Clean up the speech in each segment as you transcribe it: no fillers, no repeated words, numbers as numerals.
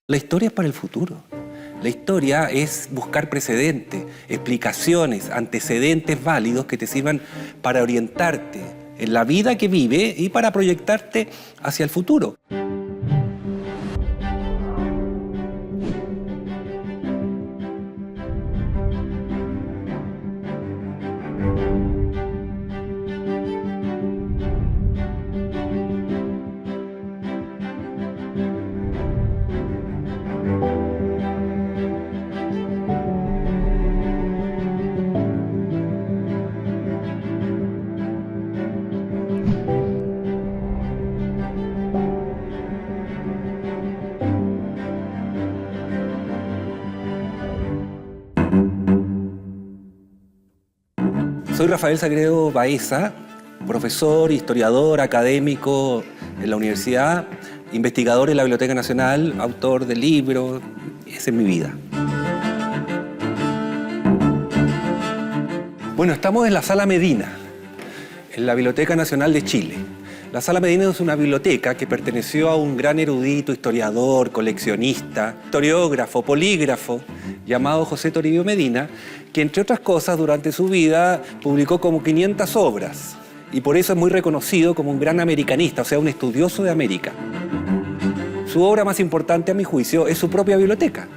La historia es para el futuro. La historia es buscar precedentes, explicaciones, antecedentes válidos que te sirvan para orientarte en la vida que vive y para proyectarte hacia el futuro. Soy Rafael Sagredo Baeza, profesor, historiador, académico en la universidad, investigador en la Biblioteca Nacional, autor de libros. Esa es mi vida. Bueno, estamos en la Sala Medina, en la Biblioteca Nacional de Chile. La Sala Medina es una biblioteca que perteneció a un gran erudito, historiador, coleccionista, historiógrafo, polígrafo, llamado José Toribio Medina, que entre otras cosas durante su vida publicó como 500 obras y por eso es muy reconocido como un gran americanista, o sea, un estudioso de América. Su obra más importante, a mi juicio, es su propia biblioteca.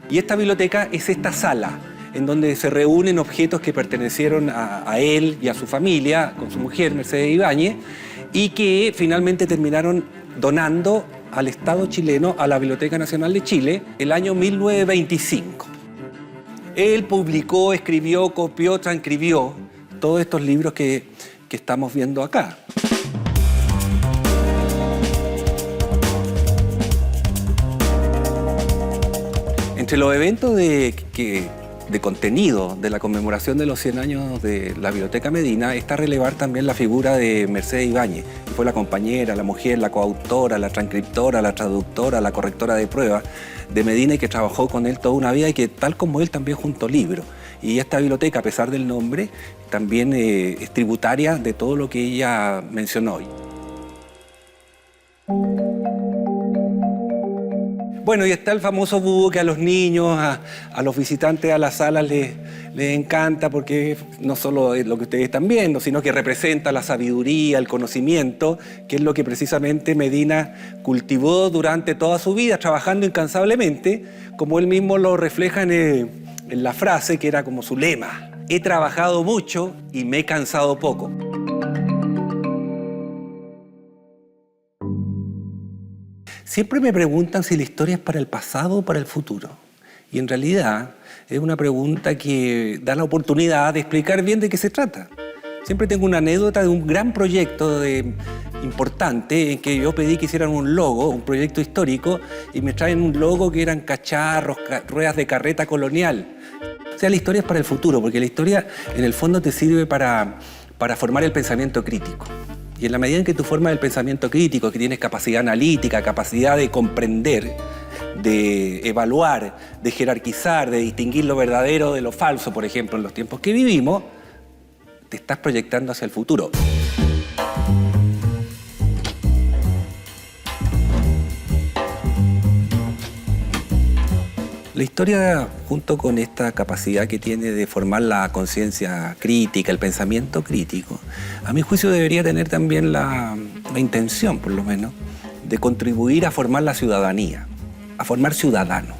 Y esta biblioteca es esta sala en donde se reúnen objetos que pertenecieron a él y a su familia, con su mujer, Mercedes Ibáñez, y que finalmente terminaron donando al Estado chileno, a la Biblioteca Nacional de Chile, el año 1925. Él publicó, escribió, copió, transcribió todos estos libros que estamos viendo acá. Entre los eventos de contenido de la conmemoración de los 100 años de la Biblioteca Medina está a relevar también la figura de Mercedes Ibáñez, que fue la compañera, la mujer, la coautora, la transcriptora, la traductora, la correctora de pruebas de Medina y que trabajó con él toda una vida y que, tal como él, también juntó libros. Y esta biblioteca, a pesar del nombre, también es tributaria de todo lo que ella mencionó hoy. Bueno, y está el famoso búho que a los niños, a los visitantes a las salas les encanta porque no solo es lo que ustedes están viendo, sino que representa la sabiduría, el conocimiento, que es lo que precisamente Medina cultivó durante toda su vida, trabajando incansablemente, como él mismo lo refleja en la frase que era como su lema: he trabajado mucho y me he cansado poco. Siempre me preguntan si la historia es para el pasado o para el futuro. Y en realidad es una pregunta que da la oportunidad de explicar bien de qué se trata. Siempre tengo una anécdota de un gran proyecto importante en que yo pedí que hicieran un logo, un proyecto histórico, y me traen un logo que eran cacharros, ruedas de carreta colonial. O sea, la historia es para el futuro, porque la historia en el fondo te sirve para formar el pensamiento crítico. Y en la medida en que tú formas el pensamiento crítico, que tienes capacidad analítica, capacidad de comprender, de evaluar, de jerarquizar, de distinguir lo verdadero de lo falso, por ejemplo, en los tiempos que vivimos, te estás proyectando hacia el futuro. La historia, junto con esta capacidad que tiene de formar la conciencia crítica, el pensamiento crítico, a mi juicio debería tener también la intención, por lo menos, de contribuir a formar la ciudadanía, a formar ciudadanos,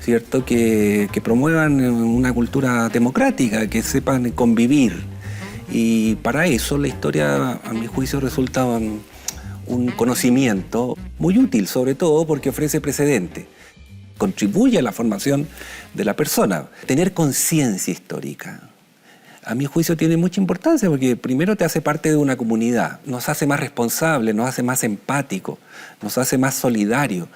¿cierto? Que promuevan una cultura democrática, que sepan convivir. Y para eso la historia, a mi juicio, resulta un conocimiento muy útil, sobre todo porque ofrece precedentes. Contribuye a la formación de la persona. Tener conciencia histórica, a mi juicio, tiene mucha importancia porque primero te hace parte de una comunidad, nos hace más responsables, nos hace más empáticos, nos hace más solidarios.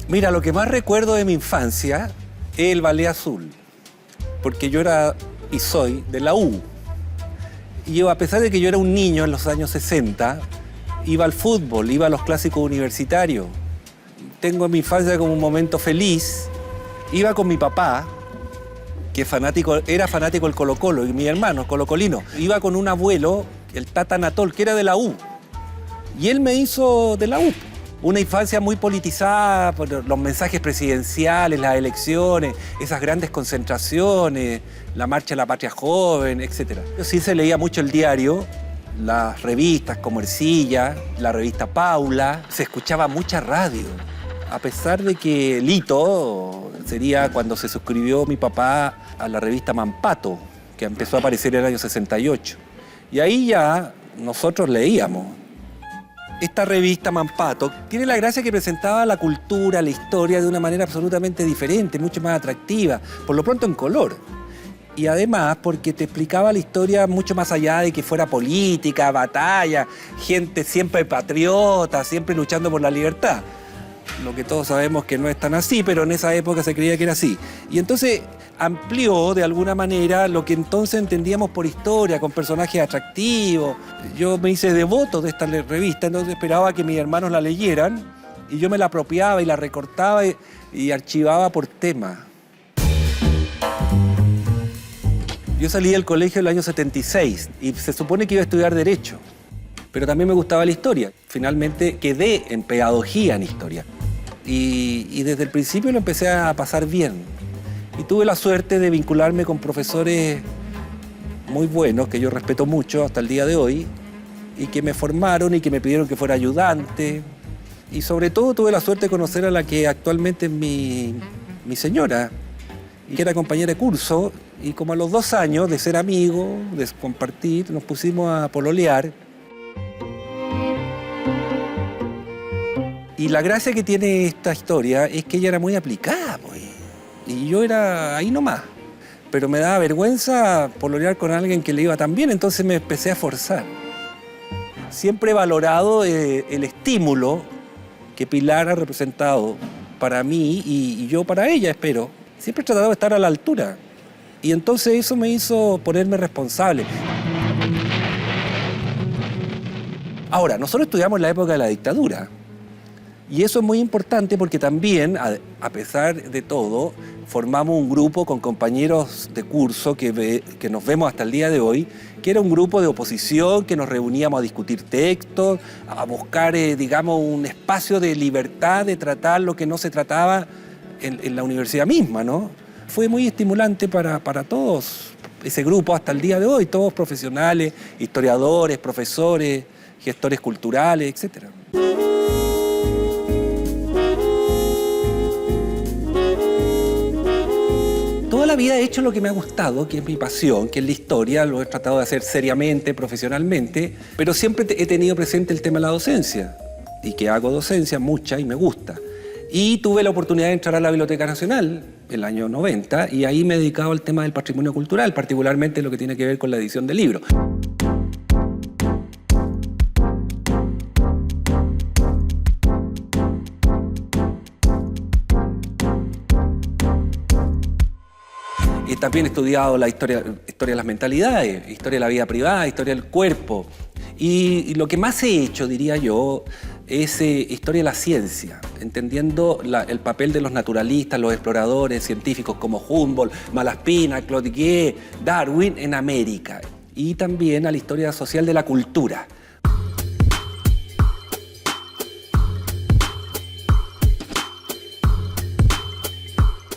Mira, lo que más recuerdo de mi infancia es el Ballet Azul, porque yo era y soy de la U. Y yo, a pesar de que yo era un niño en los años 60, iba al fútbol, iba a los clásicos universitarios. Tengo en mi infancia como un momento feliz. Iba con mi papá, que era fanático del Colo-Colo, y mi hermano, colocolino. Iba con un abuelo el Tata Anatol, que era de la U. Y él me hizo de la U. Una infancia muy politizada por los mensajes presidenciales, las elecciones, esas grandes concentraciones, la Marcha de la Patria Joven, etc. Yo sí se leía mucho el diario, las revistas como Ercilla, la revista Paula, se escuchaba mucha radio. A pesar de que el hito sería cuando se suscribió mi papá a la revista Mampato, que empezó a aparecer en el año 68. Y ahí ya nosotros leíamos. Esta revista Mampato tiene la gracia que presentaba la cultura, la historia de una manera absolutamente diferente, mucho más atractiva, por lo pronto en color. Y además porque te explicaba la historia mucho más allá de que fuera política, batalla, gente siempre patriota, siempre luchando por la libertad. Lo que todos sabemos que no es tan así, pero en esa época se creía que era así. Y entonces amplió de alguna manera lo que entonces entendíamos por historia, con personajes atractivos. Yo me hice devoto de esta revista, entonces esperaba que mis hermanos la leyeran y yo me la apropiaba y la recortaba y archivaba por tema. Yo salí del colegio en el año 76 y se supone que iba a estudiar Derecho, pero también me gustaba la historia. Finalmente quedé en pedagogía en historia y desde el principio lo empecé a pasar bien. Y tuve la suerte de vincularme con profesores muy buenos, que yo respeto mucho hasta el día de hoy, y que me formaron y que me pidieron que fuera ayudante. Y sobre todo tuve la suerte de conocer a la que actualmente es mi señora, y que era compañera de curso, y como a los 2 años de ser amigos, de compartir, nos pusimos a pololear. Y la gracia que tiene esta historia es que ella era muy aplicada, pues. Y yo era ahí nomás. Pero me daba vergüenza pololear con alguien que le iba tan bien, entonces me empecé a forzar. Siempre he valorado el estímulo que Pilar ha representado para mí y yo para ella, espero. Siempre he tratado de estar a la altura. Y entonces eso me hizo ponerme responsable. Ahora, nosotros estudiamos en la época de la dictadura. Y eso es muy importante porque también, a pesar de todo, formamos un grupo con compañeros de curso que nos vemos hasta el día de hoy, que era un grupo de oposición, que nos reuníamos a discutir textos, a buscar, digamos, un espacio de libertad de tratar lo que no se trataba en la universidad misma, ¿no? Fue muy estimulante para todos ese grupo hasta el día de hoy, todos profesionales, historiadores, profesores, gestores culturales, etcétera. Toda la vida he hecho lo que me ha gustado, que es mi pasión, que es la historia. Lo he tratado de hacer seriamente, profesionalmente, pero siempre he tenido presente el tema de la docencia y que hago docencia mucha y me gusta. Y tuve la oportunidad de entrar a la Biblioteca Nacional el año 90 y ahí me he dedicado al tema del patrimonio cultural, particularmente lo que tiene que ver con la edición de libros. Y también he estudiado la historia de las mentalidades, historia de la vida privada, historia del cuerpo. Y lo que más he hecho, diría yo, es historia de la ciencia, entendiendo el papel de los naturalistas, los exploradores científicos como Humboldt, Malaspina, Clothier, Darwin en América. Y también a la historia social de la cultura.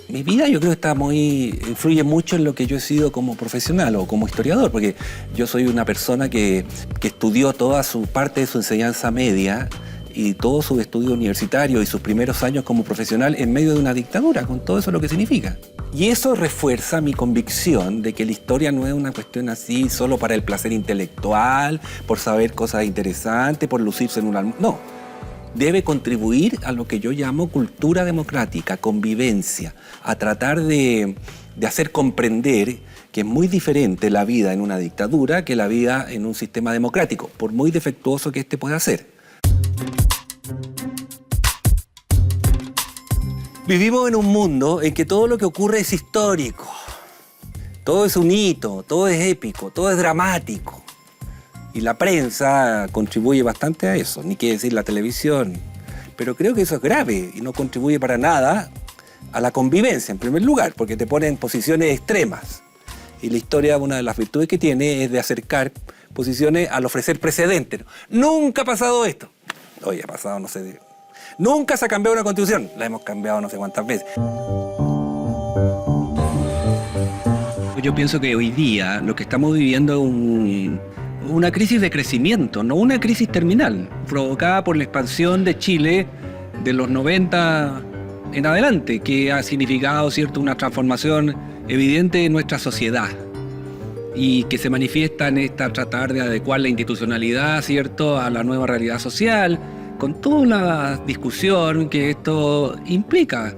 Mi vida yo creo que influye mucho en lo que yo he sido como profesional o como historiador, porque yo soy una persona que estudió toda su parte de su enseñanza media y todo su estudio universitario y sus primeros años como profesional en medio de una dictadura, con todo eso lo que significa. Y eso refuerza mi convicción de que la historia no es una cuestión así solo para el placer intelectual, por saber cosas interesantes, por lucirse en una... No. Debe contribuir a lo que yo llamo cultura democrática, convivencia, a tratar de hacer comprender que es muy diferente la vida en una dictadura que la vida en un sistema democrático, por muy defectuoso que éste pueda ser. Vivimos en un mundo en que todo lo que ocurre es histórico, todo es un hito, todo es épico, todo es dramático. Y la prensa contribuye bastante a eso, ni qué decir la televisión. Pero creo que eso es grave y no contribuye para nada a la convivencia, en primer lugar, porque te pone en posiciones extremas. Y la historia, una de las virtudes que tiene es de acercar posiciones al ofrecer precedentes. Nunca ha pasado esto. Oye, ha pasado, no sé. Nunca se ha cambiado una constitución. La hemos cambiado no sé cuántas veces. Yo pienso que hoy día lo que estamos viviendo es una crisis de crecimiento, no una crisis terminal, provocada por la expansión de Chile de los 90 en adelante, que ha significado, ¿cierto?, una transformación evidente en nuestra sociedad y que se manifiesta en esta tratar de adecuar la institucionalidad, ¿cierto?, a la nueva realidad social, con toda la discusión que esto implica.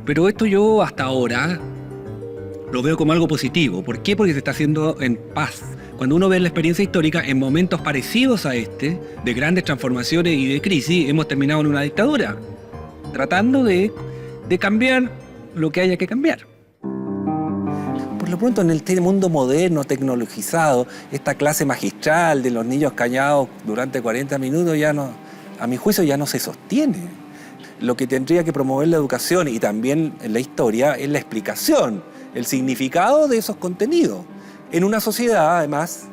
Pero esto yo hasta ahora lo veo como algo positivo. ¿Por qué? Porque se está haciendo en paz. Cuando uno ve la experiencia histórica, en momentos parecidos a este, de grandes transformaciones y de crisis, hemos terminado en una dictadura, tratando de cambiar lo que haya que cambiar. Por lo pronto, en este mundo moderno, tecnologizado, esta clase magistral de los niños callados durante 40 minutos ya no, a mi juicio, ya no se sostiene. Lo que tendría que promover la educación y también en la historia es la explicación, el significado de esos contenidos. En una sociedad, además,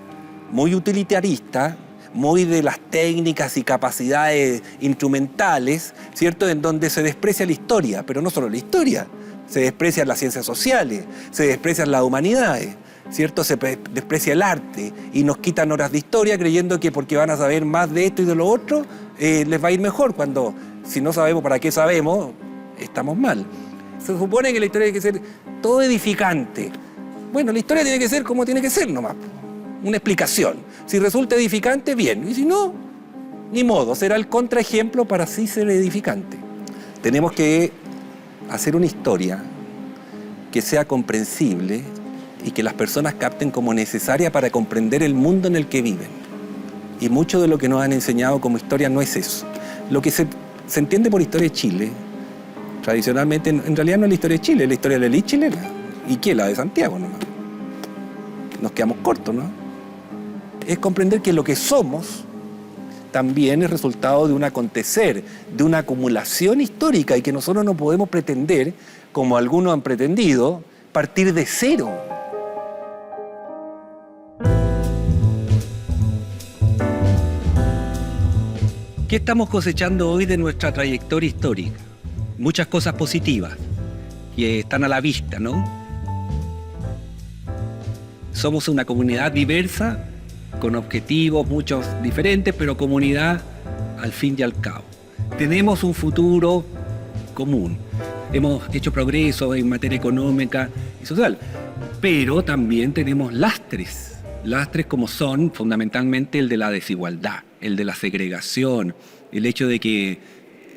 muy utilitarista, muy de las técnicas y capacidades instrumentales, ¿cierto?, en donde se desprecia la historia, pero no solo la historia, se desprecian las ciencias sociales, se desprecian las humanidades, ¿cierto?, se desprecia el arte y nos quitan horas de historia creyendo que porque van a saber más de esto y de lo otro, les va a ir mejor, cuando si no sabemos para qué sabemos, estamos mal. Se supone que la historia tiene que ser todo edificante. Bueno, la historia tiene que ser como tiene que ser nomás, una explicación. Si resulta edificante, bien, y si no, ni modo, será el contraejemplo para así ser edificante. Tenemos que hacer una historia que sea comprensible y que las personas capten como necesaria para comprender el mundo en el que viven. Y mucho de lo que nos han enseñado como historia no es eso. Lo que se entiende por historia de Chile, tradicionalmente, en realidad no es la historia de Chile, es la historia de la élite chilena. ¿Y qué? La de Santiago nomás. Nos quedamos cortos, ¿no? Es comprender que lo que somos también es resultado de un acontecer, de una acumulación histórica y que nosotros no podemos pretender, como algunos han pretendido, partir de cero. ¿Qué estamos cosechando hoy de nuestra trayectoria histórica? Muchas cosas positivas que están a la vista, ¿no? Somos una comunidad diversa, con objetivos muchos diferentes, pero comunidad al fin y al cabo. Tenemos un futuro común. Hemos hecho progreso en materia económica y social, pero también tenemos lastres como son fundamentalmente el de la desigualdad, el de la segregación, el hecho de que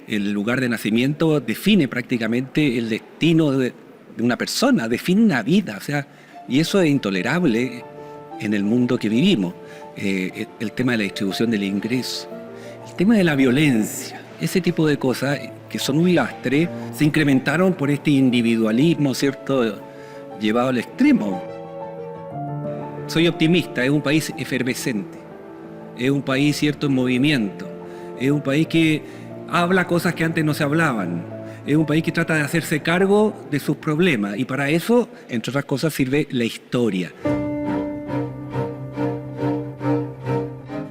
el lugar de nacimiento define prácticamente el destino de una persona, define una vida, o sea, y eso es intolerable en el mundo que vivimos. El tema de la distribución del ingreso, el tema de la violencia, ese tipo de cosas que son un lastre, se incrementaron por este individualismo, ¿cierto?, llevado al extremo. Soy optimista, es un país efervescente, es un país, ¿cierto?, en movimiento, es un país que habla cosas que antes no se hablaban, es un país que trata de hacerse cargo de sus problemas y para eso, entre otras cosas, sirve la historia.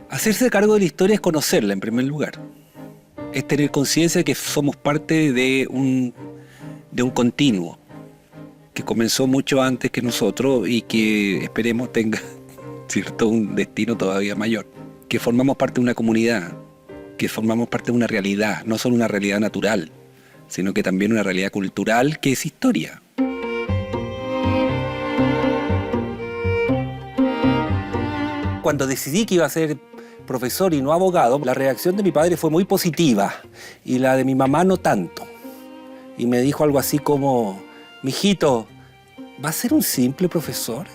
Hacerse cargo de la historia es conocerla en primer lugar, es tener conciencia de que somos parte de un continuo que comenzó mucho antes que nosotros y que esperemos tenga, ¿cierto?, un destino todavía mayor, que formamos parte de una comunidad, que formamos parte de una realidad, no solo una realidad natural, sino que también una realidad cultural que es historia. Cuando decidí que iba a ser profesor y no abogado, la reacción de mi padre fue muy positiva y la de mi mamá no tanto. Y me dijo algo así como: mijito, ¿va a ser un simple profesor?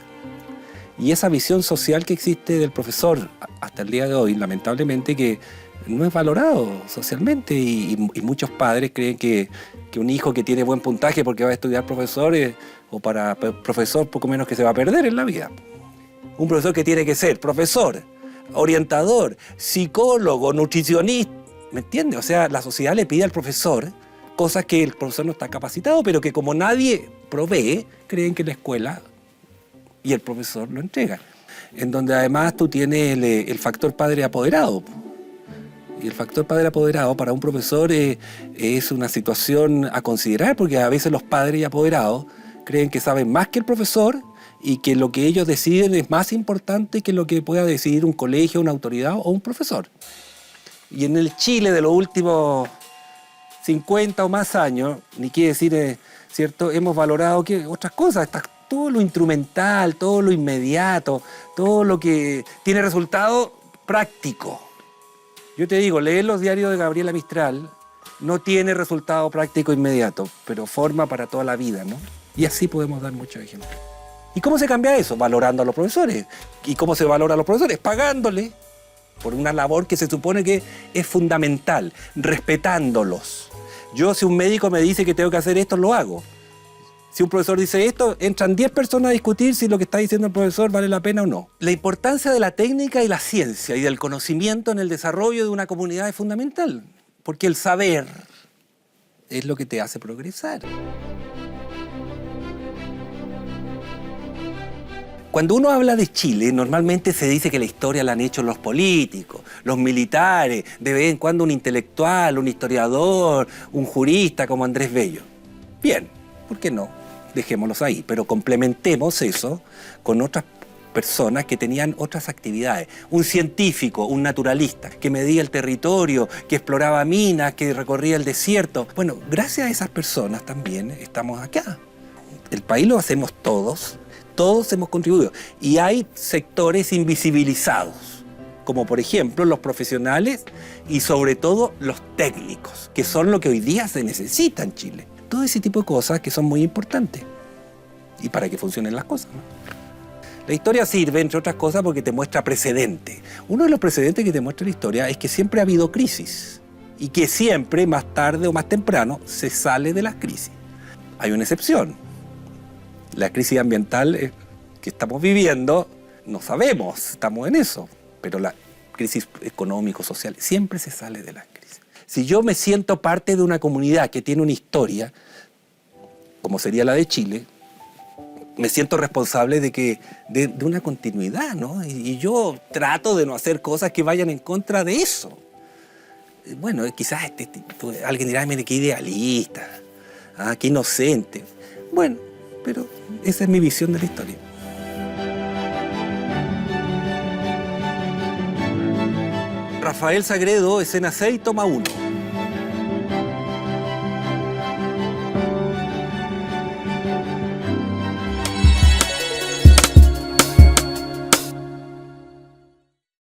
Y esa visión social que existe del profesor hasta el día de hoy, lamentablemente, que no es valorado socialmente y muchos padres creen que un hijo que tiene buen puntaje porque va a estudiar profesores o para profesor poco menos que se va a perder en la vida. Un profesor que tiene que ser profesor, orientador, psicólogo, nutricionista, ¿me entiendes? O sea, la sociedad le pide al profesor cosas que el profesor no está capacitado, pero que como nadie provee, creen que la escuela y el profesor lo entregan. en donde además tú tienes el factor padre apoderado. Y el factor padre apoderado para un profesor es una situación a considerar, porque a veces los padres apoderados creen que saben más que el profesor y que lo que ellos deciden es más importante que lo que pueda decidir un colegio, una autoridad o un profesor. Y en el Chile de los últimos 50 o más años, ni quiere decir, ¿cierto?, hemos valorado que otras cosas, todo lo instrumental, todo lo inmediato, todo lo que tiene resultado práctico. Yo te digo, leer los diarios de Gabriela Mistral no tiene resultado práctico inmediato, pero forma para toda la vida, ¿no? Y así podemos dar muchos ejemplos. ¿Y cómo se cambia eso? Valorando a los profesores. ¿Y cómo se valora a los profesores? Pagándole por una labor que se supone que es fundamental, respetándolos. Yo, si un médico me dice que tengo que hacer esto, lo hago. Si un profesor dice esto, entran 10 personas a discutir si lo que está diciendo el profesor vale la pena o no. La importancia de la técnica y la ciencia y del conocimiento en el desarrollo de una comunidad es fundamental, porque el saber es lo que te hace progresar. Cuando uno habla de Chile, normalmente se dice que la historia la han hecho los políticos, los militares, de vez en cuando un intelectual, un historiador, un jurista como Andrés Bello. Bien, ¿por qué no? Dejémoslos ahí, pero complementemos eso con otras personas que tenían otras actividades. Un científico, un naturalista, que medía el territorio, que exploraba minas, que recorría el desierto. Bueno, gracias a esas personas también estamos acá. El país lo hacemos todos hemos contribuido. Y hay sectores invisibilizados, como por ejemplo los profesionales y sobre todo los técnicos, que son lo que hoy día se necesita en Chile. Todo ese tipo de cosas que son muy importantes y para que funcionen las cosas, ¿no? La historia sirve, entre otras cosas, porque te muestra precedentes. Uno de los precedentes que te muestra la historia es que siempre ha habido crisis y que siempre, más tarde o más temprano, se sale de las crisis. Hay una excepción. La crisis ambiental que estamos viviendo, no sabemos, estamos en eso, pero la crisis económico-social siempre se sale de las crisis. Si yo me siento parte de una comunidad que tiene una historia, como sería la de Chile, me siento responsable de una continuidad, ¿no? Y yo trato de no hacer cosas que vayan en contra de eso. Bueno, quizás alguien dirá, mire, qué idealista, qué inocente. Bueno, pero esa es mi visión de la historia. Rafael Sagredo, escena 6, toma 1.